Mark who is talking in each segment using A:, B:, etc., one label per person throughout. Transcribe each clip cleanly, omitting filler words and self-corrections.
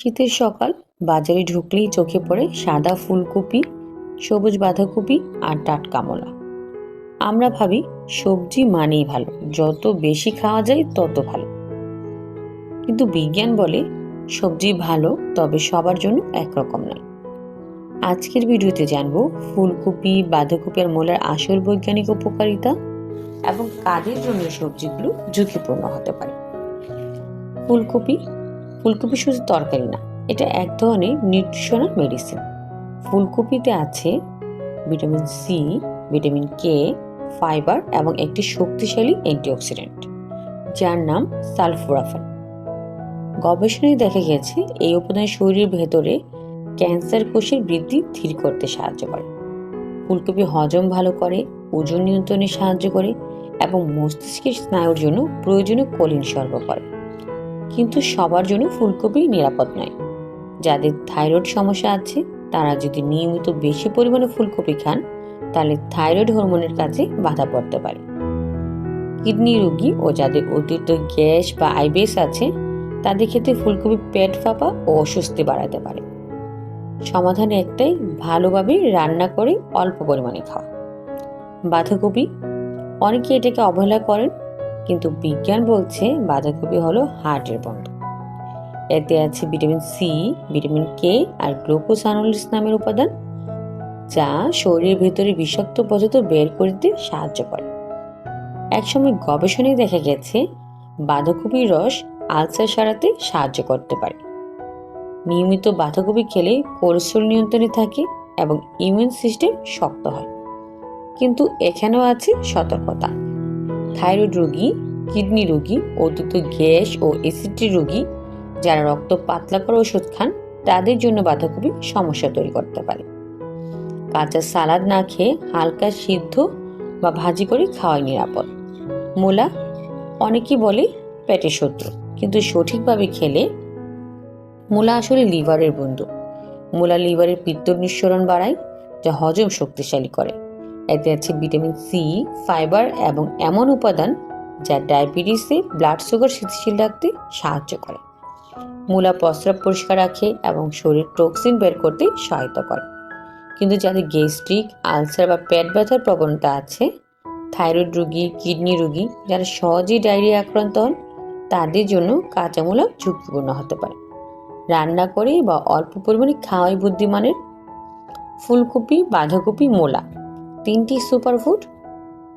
A: শীতের সকাল, বাজারে ঢুকলেই চোখে পড়ে সাদা ফুলকপি, সবুজ বাঁধাকপি আর টাটকা মূলা। আমরা ভাবি সবজি মানেই ভালো, যত বেশি খাওয়া যায় তত ভালো। কিন্তু বিজ্ঞান বলে সবজি ভালো, তবে সবার জন্য একরকম নয়। আজকের ভিডিওতে জানবো ফুলকপি, বাঁধাকপি আর মূলার আসল বৈজ্ঞানিক উপকারিতা এবং কাদের জন্য সবজিগুলো ঝুঁকিপূর্ণ হতে পারে। ফুলকপি ফুলকপি শুধু তরকারি না, এটা এক ধরনের নিউট্রিশনাল মেডিসিন। ফুলকপিতে আছে vitamin C, vitamin K, fibre এবং একটি শক্তিশালী অ্যান্টিঅক্সিডেন্ট যার নাম সালফোরাফান। গবেষণায় দেখা গেছে এই উপাদান শরীরের ভেতরে ক্যান্সার কোষের বৃদ্ধি ধীর করতে সাহায্য করে। ফুলকপি হজম ভালো করে, ওজন নিয়ন্ত্রণে সাহায্য করে এবং মস্তিষ্কের স্নায়ুর জন্য প্রয়োজনীয় কোলিন সরবরাহ করে। কিন্তু সবার জন্য ফুলকপি নিরাপদ নয়। যাদের থাইরয়েড সমস্যা আছে তারা যদি নিয়মিত বেশি পরিমাণে ফুলকপি খান, তাহলে থাইরয়েড হরমোনের কাজে বাধা পড়তে পারে। কিডনি রোগী ও যাদের অতিরিক্ত গ্যাস বা আইবিএস আছে তাদের ক্ষেত্রে ফুলকপি পেট ফাঁপা ও অস্বস্তি বাড়াতে পারে। সমাধান একটাই, ভালোভাবে রান্না করে অল্প পরিমাণে খাওয়া। বাঁধাকপি, অনেকে এটাকে অবহেলা করেন, কিন্তু বিজ্ঞান বলছে বাঁধাকপি হলো হার্টের বন্ধু। এতে আছে ভিটামিন সি, ভিটামিন কে আর গ্লুকোসানোলিস নামের উপাদান, যা শরীরের ভেতরে বিষাক্ত পদার্থ বের করতে সাহায্য করে। একসময় গবেষণায় দেখা গেছে বাঁধাকপির রস আলসার সারাতে সাহায্য করতে পারে। নিয়মিত বাঁধাকপি খেলে কোলেস্টেরল নিয়ন্ত্রণে থাকে এবং ইমিউন সিস্টেম শক্ত হয়। কিন্তু এখানেও আছে সতর্কতা। থাইরয়েড রোগী, কিডনি রোগী, অতিরিক্ত গ্যাস ও অ্যাসিডিটি রোগী, যারা রক্ত পাতলা করে ওষুধ খান, তাদের জন্য বাঁধাকপি সমস্যা তৈরি করতে পারে। কাঁচা সালাদ না খেয়ে হালকা সিদ্ধ বা ভাজি করে খাওয়াই নিরাপদ। মূলা, অনেকেই বলে পেটের শত্রু, কিন্তু সঠিকভাবে খেলে মূলা আসলে লিভারের বন্ধু। মূলা লিভারের পিত্ত নিঃসরণ বাড়ায়, যা হজম শক্তিশালী করে। এতে আছে ভিটামিন সি, ফাইবার এবং এমন উপাদান যা ডায়াবেটিসে ব্লাড সুগার স্থিতিশীল রাখতে সাহায্য করে। মূলা প্রস্রাব পরিষ্কার রাখে এবং শরীর টক্সিন বের করতে সহায়তা করে। কিন্তু যাদের গ্যাস্ট্রিক, আলসার বা পেট ব্যথার প্রবণতা আছে, থাইরয়েড রোগী, কিডনি রোগী, যারা সহজেই ডায়রিয়া আক্রান্ত হন, তাদের জন্য কাঁচা মূলা ঝুঁকিপূর্ণ হতে পারে। রান্না করে বা অল্প পরিমাণে খাওয়াই বুদ্ধিমানের। ফুলকপি, বাঁধাকপি, মূলা তিনটি সুপারফুড,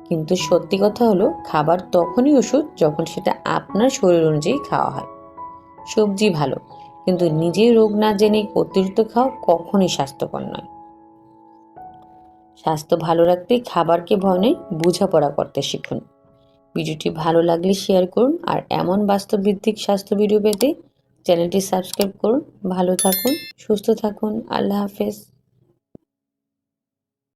A: কিন্তু সত্যি কথা হলো খাবার তখনই ওষুধ যখন সেটা আপনার শরীর অনুযায়ী খাওয়া হয়। সবজি ভালো, কিন্তু নিজেই রোগ না জেনে অতিরিক্ত খাওয়া কখনোই স্বাস্থ্যকর নয়। স্বাস্থ্য ভালো রাখতে খাবারকে ভয় নয়, বোঝাপড়া করতে শিখুন। ভিডিওটি ভালো লাগলে শেয়ার করুন, আর এমন বাস্তবভিত্তিক স্বাস্থ্য ভিডিও পেতে চ্যানেলটি সাবস্ক্রাইব করুন। ভালো থাকুন, সুস্থ থাকুন। আল্লাহ হাফেজ।